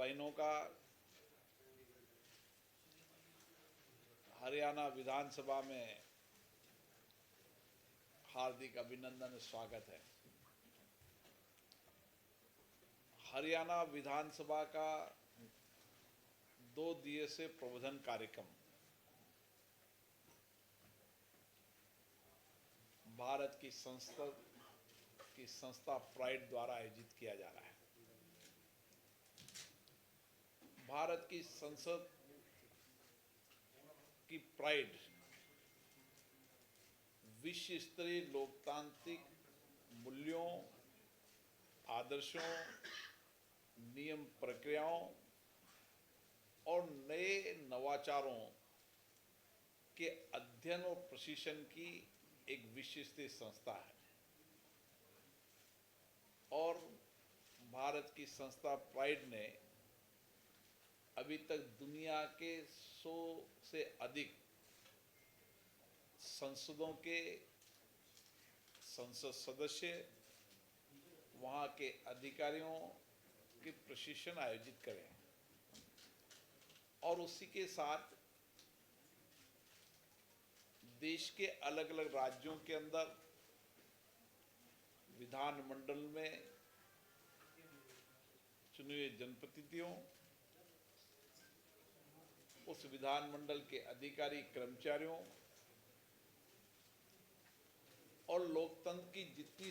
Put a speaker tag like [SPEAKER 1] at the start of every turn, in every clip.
[SPEAKER 1] बहनों का हरियाणा विधानसभा में हार्दिक अभिनंदन स्वागत है। हरियाणा विधानसभा का 2 दिवसीय प्रबोधन कार्यक्रम भारत की संस्था प्राइड द्वारा आयोजित किया जा रहा है। भारत की संसद की प्राइड विश्व स्तरीय लोकतांत्रिक मूल्यों, आदर्शों, नियम प्रक्रियाओं और नए नवाचारों के अध्ययन और प्रशिक्षण की एक विश्व स्तरीय संस्था है और भारत की संस्था प्राइड ने अभी तक दुनिया के 100 से अधिक संसदों के संसद सदस्य, वहाँ के अधिकारियों के प्रशिक्षण आयोजित करे और उसी के साथ देश के अलग अलग राज्यों के अंदर विधानमंडल में चुने हुए जनप्रतिनिधियों, उस विधानमंडल के अधिकारी कर्मचारियों और लोकतंत्र की जितनी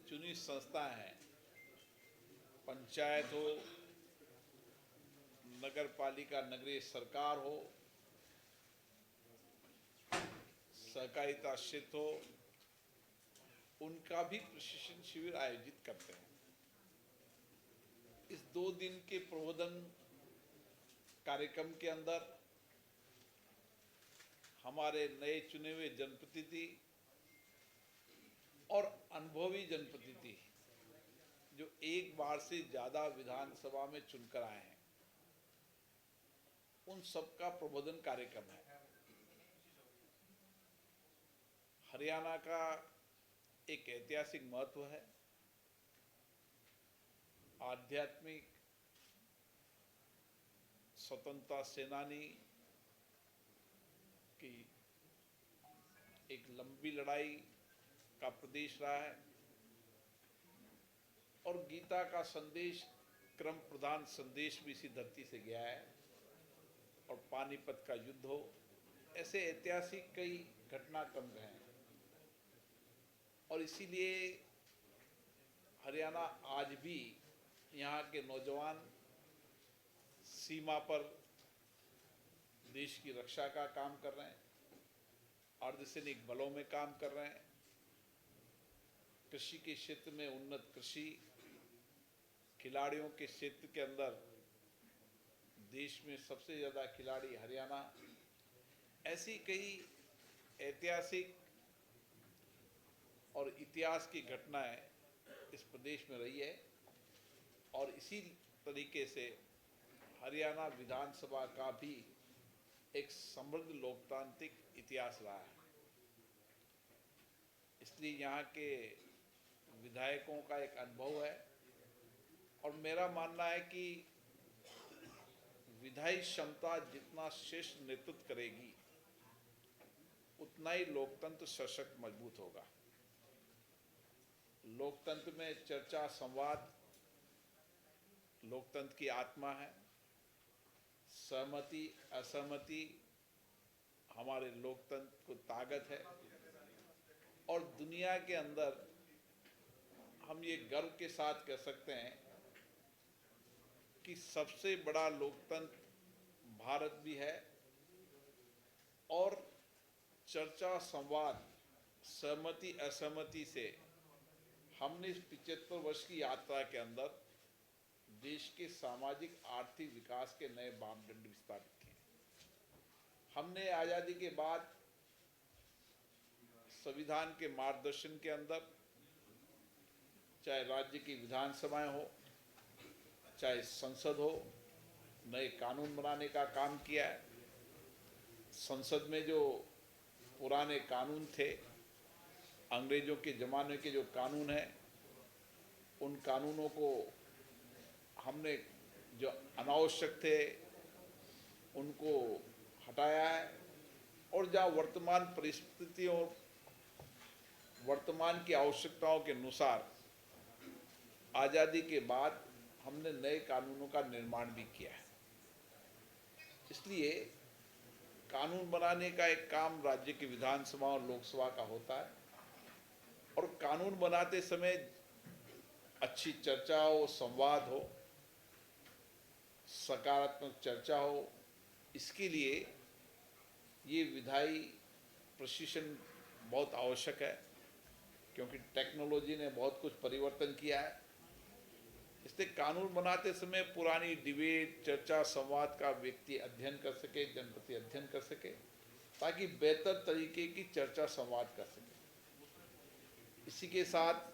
[SPEAKER 1] चुनी संस्थाएं हैं, पंचायत हो, नगर पालिका नगरीय सरकार हो, सहकारिता क्षेत्र हो, उनका भी प्रशिक्षण शिविर आयोजित करते हैं। इस 2 दिन के प्रबोधन कार्यक्रम के अंदर हमारे नए चुने हुए जनप्रतिनिधि और अनुभवी जनप्रतिनिधि जो एक बार से ज़्यादा विधानसभा में चुनकर आए हैं, उन सबका प्रबोधन कार्यक्रम है। हरियाणा का एक ऐतिहासिक महत्व है। आध्यात्मिक स्वतंत्रता सेनानी की एक लंबी लड़ाई का प्रदेश रहा है और गीता का संदेश, क्रम प्रधान संदेश भी इसी धरती से गया है। और पानीपत का युद्ध हो, ऐसे ऐतिहासिक कई घटनाक्रम हैं और इसीलिए हरियाणा आज भी यहाँ के नौजवान सीमा पर देश की रक्षा का काम कर रहे हैं, अर्धसैनिक बलों में काम कर रहे हैं, कृषि के क्षेत्र में उन्नत कृषि, खिलाड़ियों के क्षेत्र के अंदर देश में सबसे ज़्यादा खिलाड़ी हरियाणा, ऐसी कई ऐतिहासिक और इतिहास की घटनाएं इस प्रदेश में रही है और इसी तरीके से हरियाणा विधानसभा का भी एक समृद्ध लोकतांत्रिक इतिहास रहा है। इसलिए यहाँ के विधायकों का एक अनुभव है और मेरा मानना है कि विधायी क्षमता जितना श्रेष्ठ नेतृत्व करेगी, उतना ही लोकतंत्र सशक्त मजबूत होगा। लोकतंत्र में चर्चा संवाद लोकतंत्र की आत्मा है। सहमति असहमति हमारे लोकतंत्र को ताकत है और दुनिया के अंदर हम ये गर्व के साथ कह सकते हैं कि सबसे बड़ा लोकतंत्र भारत भी है और चर्चा संवाद सहमति असहमति से हमने इस 75 वर्ष की यात्रा के अंदर देश के सामाजिक आर्थिक विकास के नए मापदंड स्थापित किए। हमने आज़ादी के बाद संविधान के मार्गदर्शन के अंदर, चाहे राज्य की विधानसभाएं हो, चाहे संसद हो, नए कानून बनाने का काम किया है। संसद में जो पुराने कानून थे, अंग्रेजों के ज़माने के जो कानून हैं, उन कानूनों को हमने जो अनावश्यक थे उनको हटाया है, और जहाँ वर्तमान परिस्थितियों, वर्तमान की आवश्यकताओं के अनुसार आज़ादी के बाद हमने नए कानूनों का निर्माण भी किया है। इसलिए कानून बनाने का एक काम राज्य की विधानसभा और लोकसभा का होता है, और कानून बनाते समय अच्छी चर्चा हो, संवाद हो, सकारात्मक चर्चा हो, इसके लिए ये विधायी प्रशिक्षण बहुत आवश्यक है, क्योंकि टेक्नोलॉजी ने बहुत कुछ परिवर्तन किया है। इसलिए कानून बनाते समय पुरानी डिबेट, चर्चा, संवाद का व्यक्ति अध्ययन कर सके, जनप्रति अध्ययन कर सके, ताकि बेहतर तरीके की चर्चा संवाद कर सके। इसी के साथ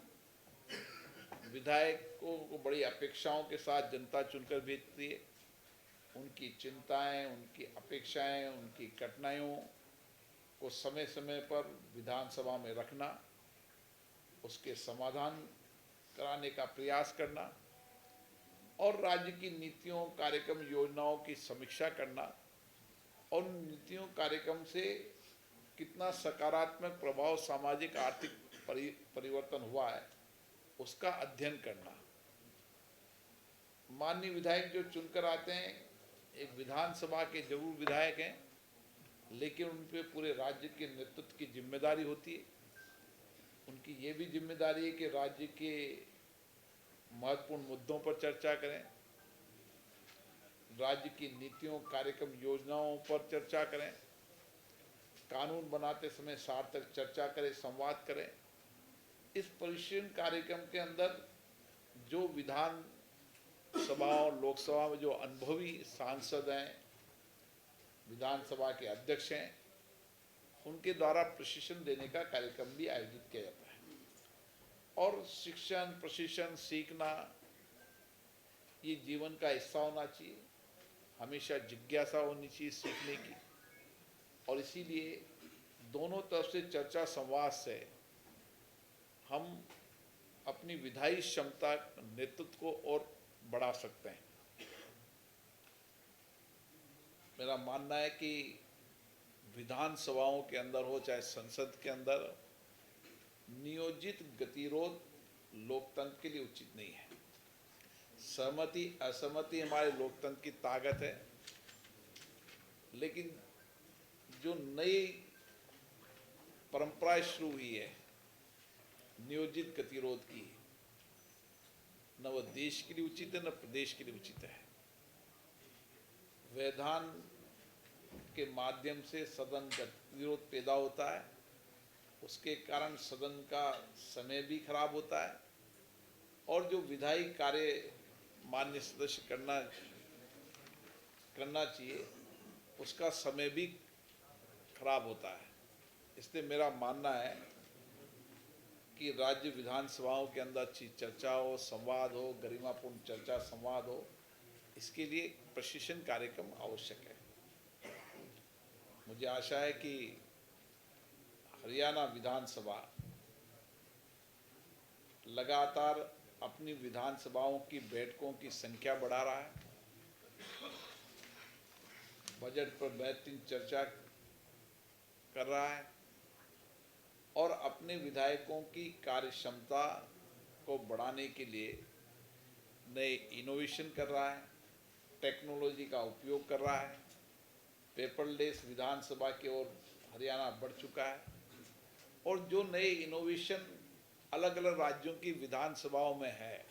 [SPEAKER 1] विधायकों को बड़ी अपेक्षाओं के साथ जनता चुनकर भेजती है। उनकी चिंताएं, उनकी अपेक्षाएं, उनकी कठिनाइयों को समय समय पर विधानसभा में रखना, उसके समाधान कराने का प्रयास करना, और राज्य की नीतियों, कार्यक्रम, योजनाओं की समीक्षा करना, और उन नीतियों, कार्यक्रम से कितना सकारात्मक प्रभाव सामाजिक आर्थिक परिवर्तन हुआ है उसका अध्ययन करना। माननीय विधायक जो चुनकर आते हैं एक विधानसभा के जरूर विधायक हैं, लेकिन उन पे पूरे राज्य के नेतृत्व की जिम्मेदारी होती है। उनकी ये भी जिम्मेदारी है कि राज्य के महत्वपूर्ण मुद्दों पर चर्चा करें, राज्य की नीतियों, कार्यक्रम, योजनाओं पर चर्चा करें, कानून बनाते समय सार्थक चर्चा करें, संवाद करें। इस परिशीलन कार्यक्रम के अंदर जो विधान सभाओं, लोकसभा में जो अनुभवी सांसद हैं, विधानसभा के अध्यक्ष हैं, उनके द्वारा प्रशिक्षण देने का कार्यक्रम भी आयोजित किया जाता है। और शिक्षण, प्रशिक्षण, सीखना ये जीवन का हिस्सा होना चाहिए। हमेशा जिज्ञासा होनी चाहिए सीखने की, और इसीलिए दोनों तरफ से चर्चा, संवाद से हम अपनी विधायी क्षमता, नेतृत्व को और बढ़ा सकते हैं। मेरा मानना है कि विधानसभाओं के अंदर हो चाहे संसद के अंदर, नियोजित गतिरोध लोकतंत्र के लिए उचित नहीं है। सहमति, असहमति हमारे लोकतंत्र की ताकत है, लेकिन जो नई परंपरा शुरू हुई है नियोजित गतिरोध की, न वह देश के लिए उचित है, न प्रदेश के लिए उचित है। व्यवधान के माध्यम से सदन गतिरोध पैदा होता है, उसके कारण सदन का समय भी खराब होता है, और जो विधायी कार्य मान्य सदस्य करना चाहिए उसका समय भी खराब होता है। इसलिए मेरा मानना है कि राज्य विधानसभाओं के अंदर अच्छी चर्चा हो, संवाद हो, गरिमापूर्ण चर्चा, संवाद हो, इसके लिए प्रशिक्षण कार्यक्रम आवश्यक है। मुझे आशा है कि हरियाणा विधानसभा लगातार अपनी विधानसभाओं की बैठकों की संख्या बढ़ा रहा है, बजट पर बेहतरीन चर्चा कर रहा है, और अपने विधायकों की कार्य क्षमता को बढ़ाने के लिए नए इनोवेशन कर रहा है, टेक्नोलॉजी का उपयोग कर रहा है। पेपरलेस विधानसभा की ओर हरियाणा बढ़ चुका है, और जो नए इनोवेशन अलग अलग राज्यों की विधानसभाओं में है,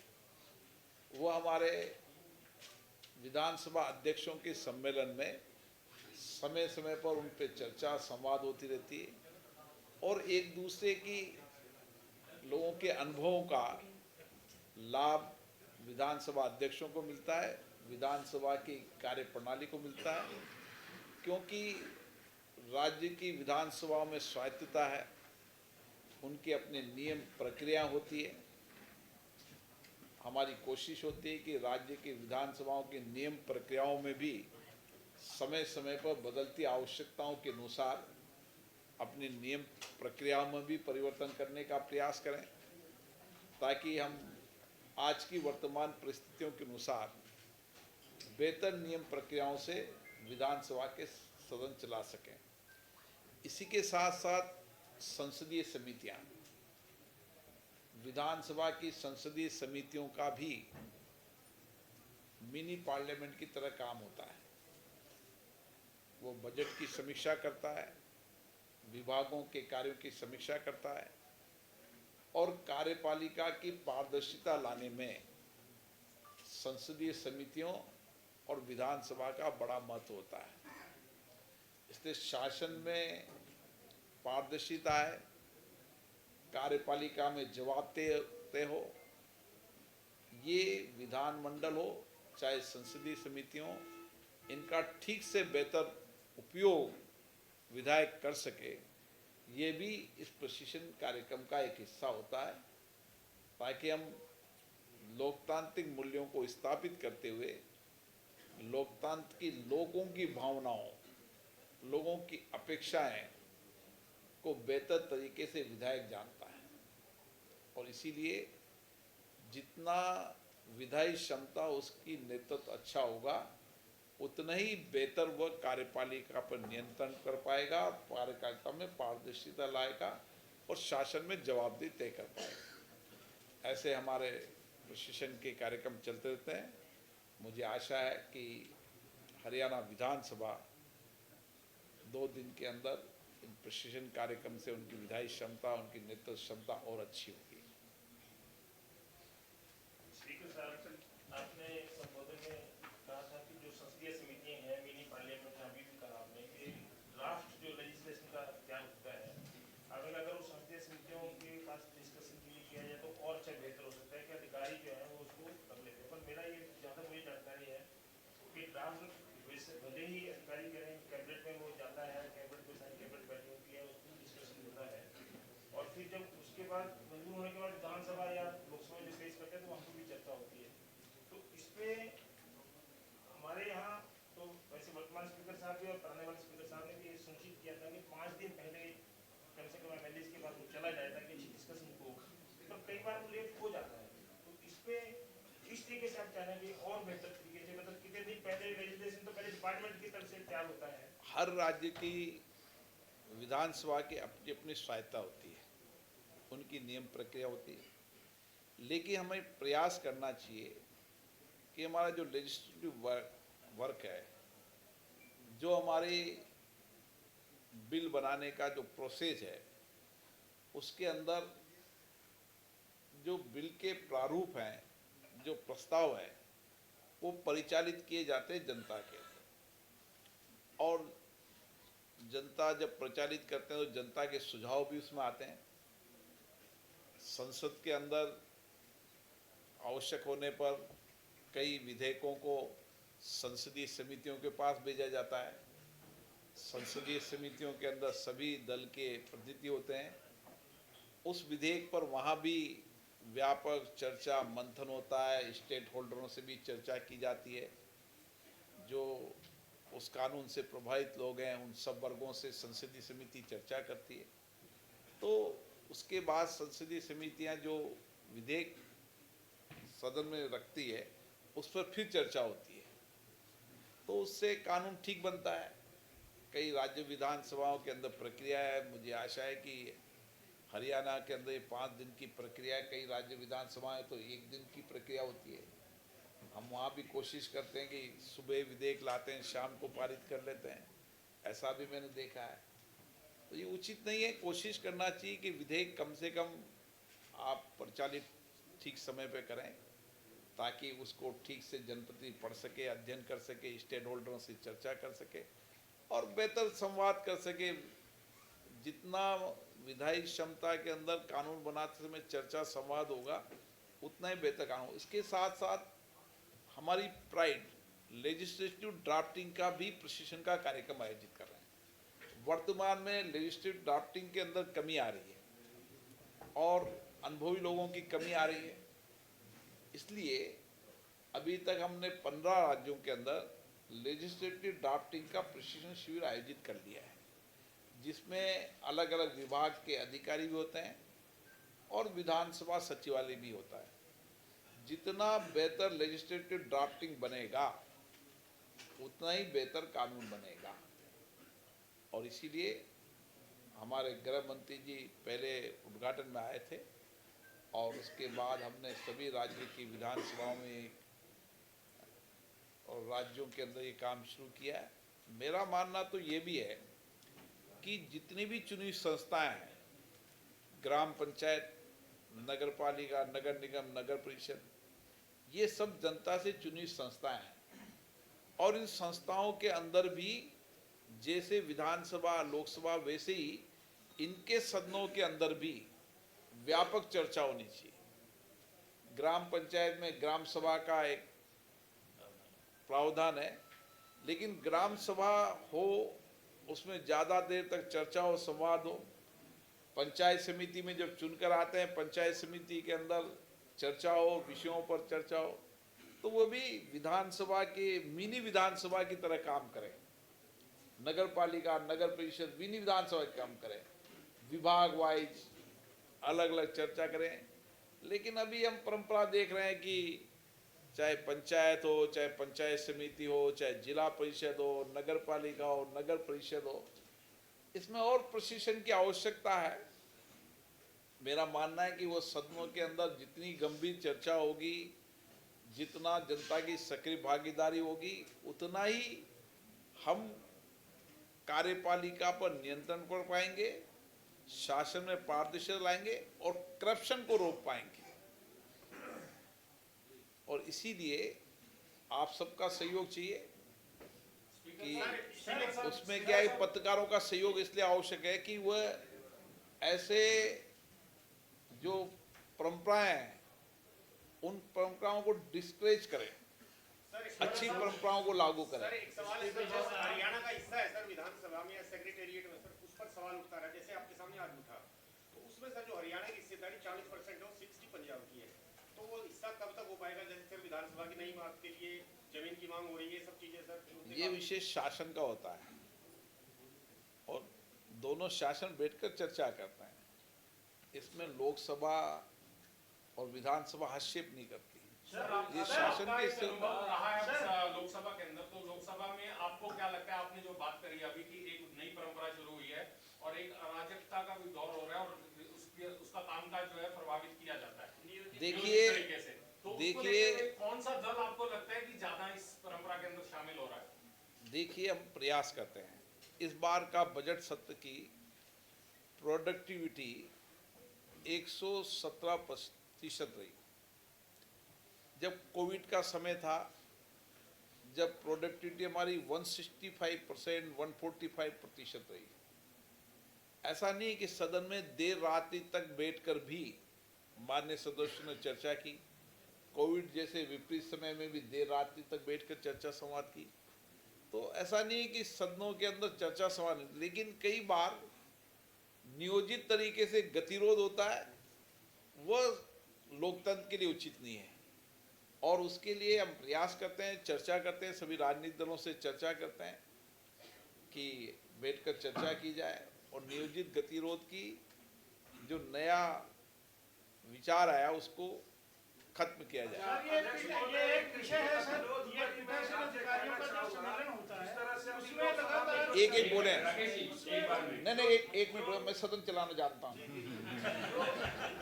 [SPEAKER 1] वो हमारे विधानसभा अध्यक्षों के सम्मेलन में समय समय पर उन पर चर्चा, संवाद होती रहती है, और एक दूसरे की लोगों के अनुभवों का लाभ विधानसभा अध्यक्षों को मिलता है, विधानसभा की कार्यप्रणाली को मिलता है, क्योंकि राज्य की विधानसभाओं में स्वायत्तता है, उनके अपने नियम, प्रक्रिया होती है। हमारी कोशिश होती है कि राज्य की विधानसभाओं के नियम, प्रक्रियाओं में भी समय समय पर बदलती आवश्यकताओं के अनुसार अपने नियम, प्रक्रियाओं में भी परिवर्तन करने का प्रयास करें, ताकि हम आज की वर्तमान परिस्थितियों के अनुसार बेहतर नियम प्रक्रियाओं से विधानसभा के सदन चला सकें। इसी के साथ साथ संसदीय समितियां, विधानसभा की संसदीय समितियों का भी मिनी पार्लियामेंट की तरह काम होता है। वो बजट की समीक्षा करता है, विभागों के कार्यों की समीक्षा करता है और कार्यपालिका की पारदर्शिता लाने में संसदीय समितियों और विधानसभा का बड़ा महत्व होता है। इसलिए शासन में पारदर्शिता है, कार्यपालिका में जवाबदेही हो, ये विधानमंडल हो चाहे संसदीय समितियों, इनका ठीक से बेहतर उपयोग विधायक कर सके, ये भी इस प्रशिक्षण कार्यक्रम का एक हिस्सा होता है, ताकि हम लोकतांत्रिक मूल्यों को स्थापित करते हुए लोकतंत्र की लोगों की भावनाओं, लोगों की अपेक्षाएं को बेहतर तरीके से विधायक जानता है। और इसीलिए जितना विधायी क्षमता उसकी नेतृत्व अच्छा होगा, उतना ही बेहतर वह कार्यपालिका पर नियंत्रण कर पाएगा, कार्यपालिका में पारदर्शिता लाएगा और शासन में जवाबदेही तय कर पाएगा। ऐसे हमारे प्रशिक्षण के कार्यक्रम चलते रहते हैं। मुझे आशा है कि हरियाणा विधानसभा 2 दिन के अंदर इन प्रशिक्षण कार्यक्रम से उनकी विधायी क्षमता, उनकी नेतृत्व क्षमता और अच्छी होगी।
[SPEAKER 2] स्पीकर साहब, आपने संबोधन में कहा था कि जो संसदीय समितियां हैं, मिनी पार्लियामेंट, अभी भी कहा आपने कि ड्राफ्ट जो लेजिस्लेशन का तैयार होता है, अगर उस संसदीय समितियों के पास डिस्कशन के लिए किया जाए तो और अच्छा बेहतर हो सकता है कि अधिकारी जो है वो उसको कर लेते हैं। पर मेरा ये ज़्यादा मुझे जानकारी है कि ड्राफ्ट भले ही अधिकारी करें, कैबिनेट में वो जाता है, कैबिनेट को सारी कैबिनेट बैठी होती है, उसमें डिस्कशन होता है और फिर जब उसके बाद मंजूर होने के बाद विधानसभा या लोकसभा में पेश करते हैं तो वहाँ पर भी चर्चा होती है। तो इस पे हमारे यहाँ तो वैसे वर्तमान स्पीकर साहब भी और पुराने वाले स्पीकर साहब ने भी ये सुनिश्चित किया था कि 5 दिन पहले कम से कम एमएलए के पास वो चला जाए ताकि अच्छी डिस्कशन हो। तो कई बार वो लेट हो जाता है। तो इस पे इस तरीके से आप चाह रहे हैं कि और बेहतर तरीके से, मतलब कितने दिन पहले लेजिस्लेशन तो पहले डिपार्टमेंट की तरफ से तैयार होता है।
[SPEAKER 1] हर राज्य की विधानसभा की अपनी अपनी स्वायत्ता होती है, उनकी नियम प्रक्रिया होती है, लेकिन हमें प्रयास करना चाहिए कि हमारा जो लेजिस्लेटिव वर्क है, जो हमारी बिल बनाने का जो प्रोसेस है, उसके अंदर जो बिल के प्रारूप हैं, जो प्रस्ताव है, वो परिचालित किए जाते हैं जनता के अंदर। और जनता जब प्रचालित करते हैं तो जनता के सुझाव भी उसमें आते हैं। संसद के अंदर आवश्यक होने पर कई विधेयकों को संसदीय समितियों के पास भेजा जाता है। संसदीय समितियों के अंदर सभी दल के प्रतिनिधि होते हैं। उस विधेयक पर वहाँ भी व्यापक चर्चा मंथन होता है, स्टेक होल्डरों से भी चर्चा की जाती है। जो उस कानून से प्रभावित लोग हैं, उन सब वर्गों से संसदीय समिति चर्चा करती है। तो उसके बाद संसदीय समितियां जो विधेयक सदन में रखती है, उस पर फिर चर्चा होती है, तो उससे कानून ठीक बनता है। कई राज्य विधानसभाओं के अंदर प्रक्रिया है। मुझे आशा है कि हरियाणा के अंदर 5 दिन की प्रक्रिया है, कई राज्य विधानसभाएं तो 1 दिन की प्रक्रिया होती है। हम वहाँ भी कोशिश करते हैं कि सुबह विधेयक लाते हैं, शाम को पारित कर लेते हैं, ऐसा भी मैंने देखा है। तो ये उचित नहीं है। कोशिश करना चाहिए कि विधेयक कम से कम आप परिचालित ठीक समय पे करें, ताकि उसको ठीक से जनप्रतिनिधि पढ़ सके, अध्ययन कर सके, स्टेक होल्डरों से चर्चा कर सके और बेहतर संवाद कर सके। जितना विधायी क्षमता के अंदर कानून बनाते समय चर्चा संवाद होगा, उतना ही बेहतर कानून। इसके साथ साथ हमारी प्राइड लेजिस्लेटिव ड्राफ्टिंग का भी प्रशिक्षण का कार्यक्रम आयोजित कर रहे हैं। वर्तमान में लेजिस्लेटिव ड्राफ्टिंग के अंदर कमी आ रही है और अनुभवी लोगों की कमी आ रही है। इसलिए अभी तक हमने 15 राज्यों के अंदर लेजिस्लेटिव ड्राफ्टिंग का प्रशिक्षण शिविर आयोजित कर लिया है, जिसमें अलग अलग विभाग के अधिकारी भी होते हैं और विधानसभा सचिवालय भी होता है। जितना बेहतर लेजिस्लेटिव ड्राफ्टिंग बनेगा, उतना ही बेहतर कानून बनेगा। और इसीलिए हमारे गृह मंत्री जी पहले उद्घाटन में आए थे और उसके बाद हमने सभी राज्यों की विधानसभाओं में और राज्यों के अंदर ये काम शुरू किया है। मेरा मानना तो ये भी है कि जितनी भी चुनी संस्थाएं हैं, ग्राम पंचायत, नगर पालिका, नगर निगम, नगर परिषद, ये सब जनता से चुनी संस्थाएं हैं और इन संस्थाओं के अंदर भी जैसे विधानसभा, लोकसभा, वैसे ही इनके सदनों के अंदर भी व्यापक चर्चा होनी चाहिए। ग्राम पंचायत में ग्राम सभा का एक प्रावधान है, लेकिन ग्राम सभा हो उसमें ज़्यादा देर तक चर्चा हो, संवाद हो। पंचायत समिति में जब चुनकर आते हैं, पंचायत समिति के अंदर चर्चा हो, विषयों पर चर्चा हो, तो वो भी विधानसभा के मिनी विधानसभा की तरह काम करें। नगर पालिका, नगर परिषद मिनी विधानसभा का काम करें, विभाग वाइज अलग अलग चर्चा करें। लेकिन अभी हम परंपरा देख रहे हैं कि चाहे पंचायत हो, चाहे पंचायत समिति हो, चाहे जिला परिषद हो, नगर पालिका हो, नगर परिषद हो, इसमें और प्रशिक्षण की आवश्यकता है। मेरा मानना है कि वो सदनों के अंदर जितनी गंभीर चर्चा होगी, जितना जनता की सक्रिय भागीदारी होगी, उतना ही हम कार्यपालिका पर नियंत्रण कर पाएंगे, शासन में पारदर्शिता लाएंगे और करप्शन को रोक पाएंगे। और इसीलिए आप सबका सहयोग चाहिए कि उसमें क्या है, पत्रकारों का सहयोग इसलिए आवश्यक है कि वह ऐसे जो परंपराएं हैं उन परंपराओं को डिस्करेज करें, अच्छी परंपराओं को लागू करें।
[SPEAKER 3] सर, एक सवाल है सर, जो हरियाणा का हिस्सा है सर विधानसभा में या सेक्रेटेरिएट में सर, उस पर सवाल उठता रहा, जैसे आपके सामने आज उठा, तो उसमें सर जो हरियाणा की हिस्सेदारी 40% है, 60 पंजाब की है, तो वो हिस्सा कब तक हो पाएगा? जैसे सर विधानसभा की नई मांग के लिए जमीन की मांग हो रही है, सब चीजें सर,
[SPEAKER 1] ये विशेष शासन का होता है और दोनों शासन बैठकर चर्चा करते हैं। इसमें लोकसभा और विधानसभा हस्तक्षेप नहीं करती। ये शासन के हिस्से
[SPEAKER 4] रहा है लोकसभा के अंदर, तो लोकसभा में आपको क्या लगता है? आपने जो बात करी अभी कि एक नई परंपरा शुरू हुई है और एक अराजकता का भी दौर हो रहा है और उसका कामकाज जो है प्रभावित किया जाता है।
[SPEAKER 1] देखिए
[SPEAKER 4] कौन सा दल आपको लगता है कि ज्यादा इस परंपरा के अंदर शामिल हो रहा है?
[SPEAKER 1] देखिए, हम प्रयास करते हैं। इस बार का बजट सत्र की प्रोडक्टिविटी 117% रही। जब कोविड का समय था, जब प्रोडक्टिविटी हमारी 165%, 145% रही। ऐसा नहीं कि सदन में देर रात तक बैठकर भी माननीय सदस्यों ने चर्चा की। कोविड जैसे विपरीत समय में भी देर रात तक बैठकर चर्चा संवाद की। तो ऐसा नहीं कि सदनों के अंदर चर्चा संवाद नहीं, लेकिन कई बार नियोजित तरीके से गतिरोध होता है, वह लोकतंत्र के लिए उचित नहीं है। और उसके लिए हम प्रयास करते हैं, चर्चा करते हैं, सभी राजनीतिक दलों से चर्चा करते हैं कि बैठकर चर्चा की जाए और नियोजित गतिरोध की जो नया विचार आया उसको खत्म किया जाए।
[SPEAKER 5] ये एक विषय है सर, ये पीठासीन अधिकारियों का जो सम्मेलन होता है उसमें लगातार
[SPEAKER 1] एक बोले नहीं, एक मिनट, मैं सदन चलाना जानता हूँ।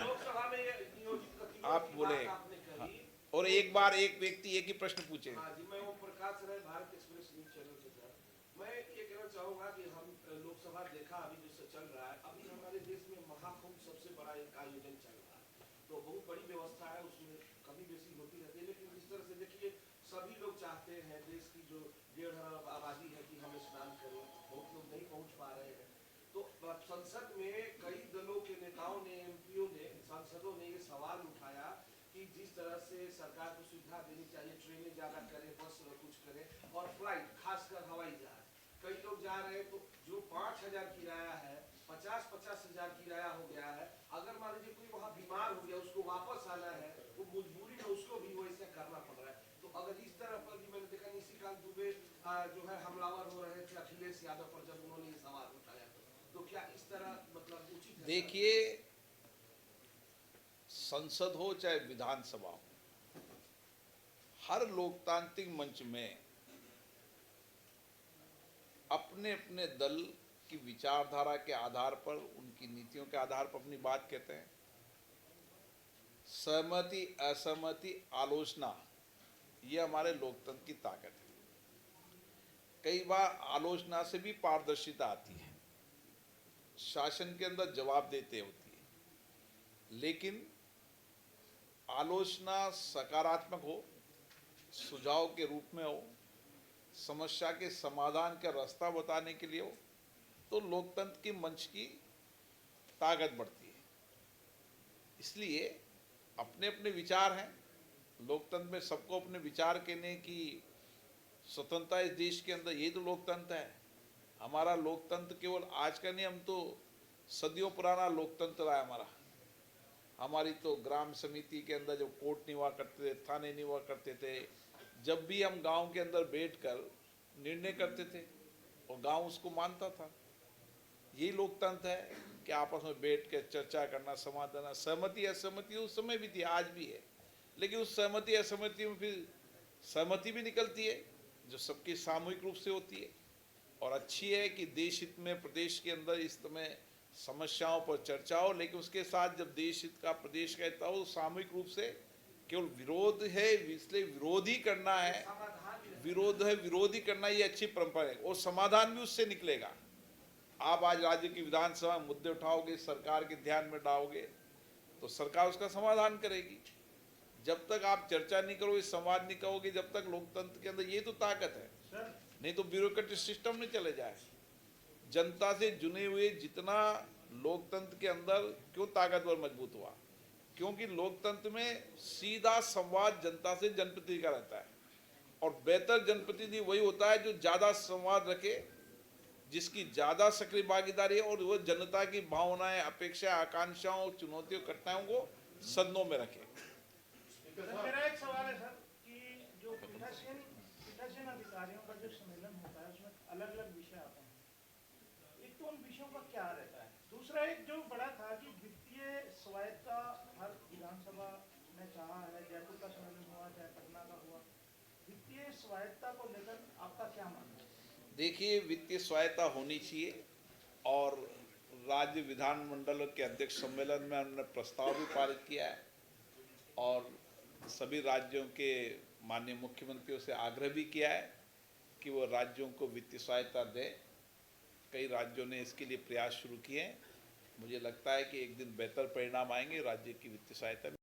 [SPEAKER 5] लोकसभा में नियोजित
[SPEAKER 1] आप बोले हाँ। और एक बार एक व्यक्ति एक ही प्रश्न पूछे।
[SPEAKER 5] हाँ जी, मैं Om Prakash Rai, Bharat express news channel से सर, मैं ये कहना चाहूँगा कि हम लोकसभा देखा अभी जो चल रहा है, अभी हमारे देश में महाकुंभ सबसे बड़ा एक आयोजन चल रहा है, तो बहुत बड़ी व्यवस्था है, उसमें कमी बेसी होती रहती है। लेकिन जिस तरह से देखिए, सभी लोग चाहते हैं, देश की जो 1.5 अरब आबादी है कि हम स्नान करें, बहुत लोग नहीं पहुँच पा रहे हैं। तो संसद में कई दलों के नेताओं ने, एमपीओ ने, सांसदों ने ये सवाल उठाया कि जिस तरह से सरकार को सुविधा देनी चाहिए, ट्रेनें ज़्यादा करें, बस कुछ करें और फ्लाइट, खासकर हवाई जहाज, कई लोग जा रहे हैं तो जो 5,000 किराया है 50,000 किराया हो गया है। अगर मान लीजिए कोई वहाँ बीमार हो गया, उसको वापस आना है, वो मजबूरी में उसको भी वैसे करना पड़ रहा है। तो अगर इस तरह पर भी मैंने देखा, निशिकांत दुबे जो है हमलावर हो रहे थे अखिलेश यादव पर जब उन्होंने ये सवाल उठाया, तो क्या इस तरह मतलब उचित है?
[SPEAKER 1] देखिए, संसद हो चाहे विधानसभा हो, हर लोकतांत्रिक मंच में अपने अपने दल की विचारधारा के आधार पर, उनकी नीतियों के आधार पर अपनी बात कहते हैं। सहमति, असहमति, आलोचना, ये हमारे लोकतंत्र की ताकत है। कई बार आलोचना से भी पारदर्शिता आती है, शासन के अंदर जवाब देते होती है, लेकिन आलोचना सकारात्मक हो, सुझाव के रूप में हो, समस्या के समाधान का रास्ता बताने के लिए हो, तो लोकतंत्र के मंच की ताकत बढ़ती है। इसलिए अपने अपने विचार हैं, लोकतंत्र में सबको अपने विचार कहने की स्वतंत्रता इस देश के अंदर, ये तो लोकतंत्र है। हमारा लोकतंत्र केवल आज का नहीं, हम तो सदियों पुराना लोकतंत्र रहा है हमारा। हमारी तो ग्राम समिति के अंदर जब कोर्ट नहीं हुआ करते थे, थाने नहीं हुआ करते थे, जब भी हम गांव के अंदर बैठकर निर्णय करते थे और गांव उसको मानता था। यही लोकतंत्र है कि आपस में बैठ कर चर्चा करना, समाधान। सहमति असहमति उस समय भी थी, आज भी है, लेकिन उस सहमति असहमति में फिर सहमति भी निकलती है जो सबकी सामूहिक रूप से होती है और अच्छी है कि देश हित में प्रदेश के अंदर इस समय समस्याओं पर चर्चा हो, लेकिन उसके साथ जब देश हित का प्रदेश का हित हो, सामूहिक रूप से। केवल विरोध है इसलिए विरोध ही करना है, विरोध है विरोधी करना, ये अच्छी परंपरा है और समाधान भी उससे निकलेगा। आप आज राज्य की विधानसभा में मुद्दे उठाओगे, सरकार के ध्यान में लाओगे, तो सरकार उसका समाधान करेगी। जब तक आप चर्चा नहीं करोगे, संवाद नहीं करोगे, जब तक लोकतंत्र के अंदर ये तो ताकत है, नहीं तो ब्यूरोक्रेटिक सिस्टम में चले जाए। जनता से जुने हुए जितना लोकतंत्र के अंदर क्यों ताकतवर मजबूत हुआ, क्योंकि लोकतंत्र में सीधा संवाद जनता से जनप्रतिनिधि का रहता है और बेहतर जनप्रतिनिधि वही होता है जो ज्यादा संवाद रखे, जिसकी ज्यादा सक्रिय भागीदारी है और वो जनता की भावनाएं, अपेक्षा, आकांक्षाओं, चुनौतियों, कठिनाइयों को सदनों में रखे।
[SPEAKER 6] मेरा एक सवाल है सर कि जो पीठासीन अधिकारियों का जो सम्मेलन होता है उसमें अलग अलग विषय आते हैं, एक तो उन विषयों का क्या रहता है, दूसरा एक जो बड़ा था कि वित्तीय स्वायत्तता हर विधानसभा ने चाहा है, जयपुर का सम्मेलन हुआ चाहे पटना का हुआ, वित्तीय स्वायत्तता को लेकर आपका क्या मानना है?
[SPEAKER 1] देखिए, वित्तीय स्वायत्तता होनी चाहिए और राज्य विधानमंडल के अध्यक्ष सम्मेलन में उन्होंने प्रस्ताव भी पारित किया है और सभी राज्यों के माननीय मुख्यमंत्रियों से आग्रह भी किया है कि वो राज्यों को वित्तीय सहायता दें। कई राज्यों ने इसके लिए प्रयास शुरू किए हैं। मुझे लगता है कि एक दिन बेहतर परिणाम आएंगे, राज्य की वित्तीय सहायता